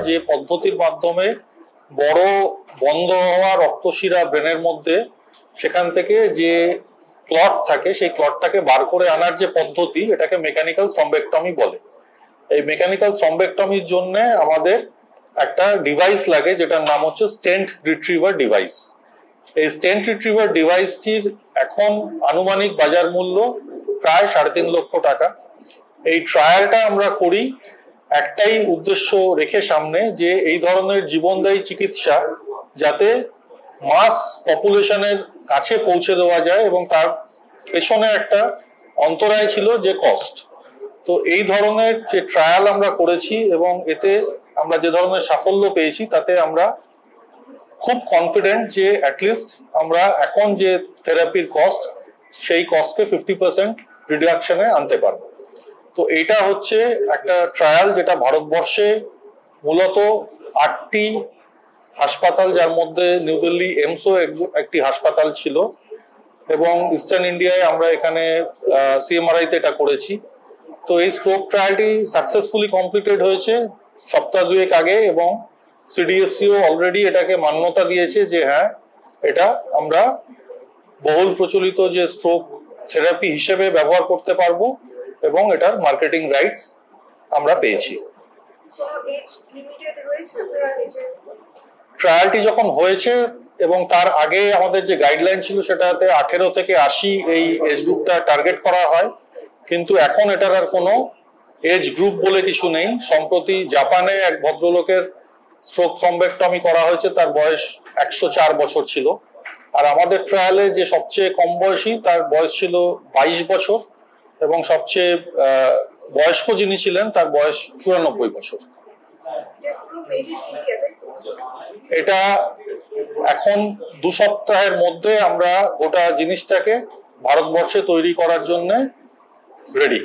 যে পদ্ধতির মাধ্যমে বড় বন্ধ হওয়া রক্তশিরা ব্রেনের মধ্যে সেখান থেকে যে ক্লট থাকে সেই ক্লটটাকে বার করে আনার যে পদ্ধতি, এটাকে মেকানিক্যাল থ্রম্বেক্টমি বলে। এই মেকানিক্যাল থ্রম্বেক্টমির জন্য আমাদের একটা ডিভাইস লাগে যেটার নাম হচ্ছে স্টেন্ট রিট্রিভার ডিভাইস। এই স্টেন্ট রিট্রিভার ডিভাইসটির এখন আনুমানিক বাজার মূল্য প্রায় 3.5 লক্ষ টাকা। এই ট্রায়ালটা আমরা করি একটাই উদ্দেশ্য রেখে সামনে, যে এই ধরনের জীবনদায়ী চিকিৎসা যাতে মাস পপুলেশনের কাছে পৌঁছে দেওয়া যায়, এবং তার পেছনে একটা অন্তরায় ছিল যে কস্ট। তো এই ধরনের যে ট্রায়াল আমরা করেছি এবং এতে আমরা যে ধরনের সাফল্য পেয়েছি তাতে আমরা খুব কনফিডেন্ট যে অ্যাটলিস্ট আমরা এখন যে থেরাপির কস্ট সেই কস্টকে 50% রিডাকশনে আনতে পারবো। তো এটা হচ্ছে একটা ট্রায়াল যেটা ভারতবর্ষে মূলত 8টি হাসপাতাল, যার মধ্যে নিউ দিল্লি এমসও একটি হাসপাতাল ছিল, এবং ইস্টার্ন ইন্ডিয়ায় আমরা এখানে সিএমআরআইতে এটা করেছি। তো এই স্ট্রোক ট্রায়ালটি সাকসেসফুলি কমপ্লিটেড হয়েছে সপ্তাহ 2 আগে, এবং সিডিএসসিও অলরেডি এটাকে মান্যতা দিয়েছে যে হ্যাঁ, এটা আমরা বহুল প্রচলিত যে স্ট্রোক থেরাপি হিসেবে ব্যবহার করতে পারবো, এবং এটার মার্কেটিং রাইটস আমরা পেয়েছি। ট্রায়ালটি যখন হয়েছে এবং তার আগে আমাদের যে গাইডলাইন ছিল সেটাতে 18 থেকে 80 এই এজ গ্রুপটা টার্গেট করা হয়, কিন্তু এখন এটার আর কোনো এজ গ্রুপ বলে কিছু নেই। সম্প্রতি জাপানে এক ভদ্রলোকের স্ট্রোক থ্রম্বেক্টমি করা হয়েছে, তার বয়স 104 বছর ছিল। আর আমাদের ট্রায়ালে যে সবচেয়ে কম বয়সী তার বয়স ছিল 22 বছর, এবং সবচেয়ে বয়স্ক যিনি ছিলেন তার বয়স 94 বছর। এটা এখন 2 সপ্তাহের মধ্যে আমরা গোটা জিনিসটাকে ভারতবর্ষে তৈরি করার জন্য রেডি।